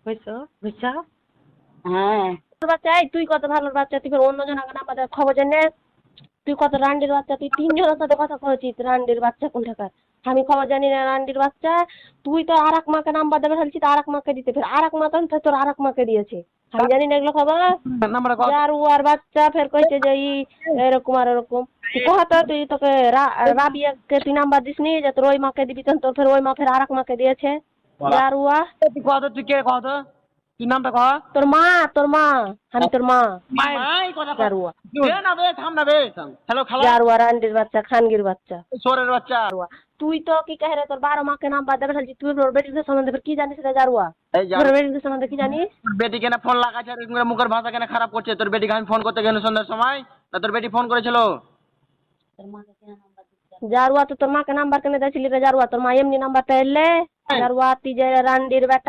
বুঝছো বুঝছো হ্যাঁ তোর বাচ্চা এই তুই কত ভালো বাচ্চা তুই ফের অন্য জনের নাম্বার দে খবর জেনে তুই কত রান্ডির বাচ্চা তুই তিনজনের সাথে কথা কয়েছিস রান্ডির বাচ্চা কোনটাকার আমি খবর জানি না রান্ডির বাচ্চা তুই তো আর এক মাকে নাম্বার দেবে ফেলছিস আর এক মাকে দিতে ফের আর এক মা তো তোর আর এক মাকে দিয়েছে আমি জানি না এগুলো খবর নাম্বার কত? যার ও আর বাচ্চা ফের কইছে যে এরকম আর এরকম তুই কহতো তুই তোকে রাবিয়াকে তুই নাম্বার দিস নি যে তোর ওই মাকে দিবি তখন তোর ফের ওই মা ফের আর এক মাকে দিয়েছে যার উয়া তুই কত তুই কে কত তুই নামটা কহ তোর মা আমি তোর মা মাই কথা যার উয়া বে না বে থাম না বে হ্যালো খালা যার উয়া রান্ডির বাচ্চা খানগির বাচ্চা সোরের বাচ্চা তুই তো কি কহে রে তোর 12 মাকে নাম্বার দেবে ফেলছিস তুই তোর বেটিদের সম্বন্ধে ফের কি জানিস রে জারুয়া এই যা তোর বেটিদের সম্বন্ধে কি জানিস বেটিকে না ফোন লাগাচ্ছে আর এরকম করে মুখের ভাষা কেন খারাপ করছে তোর বেটিকে আমি ফোন করতে গেল সন্ধ্যার সময় না তোর বেটি ফোন করেছিল জারুয়া তো তোর মাকে নাম্বার কেন দিয়েছিলি রে জারুয়া তোর মা এমনি নাম্বারটা এলে জারুয়া তুই যে রান্ডির বেটা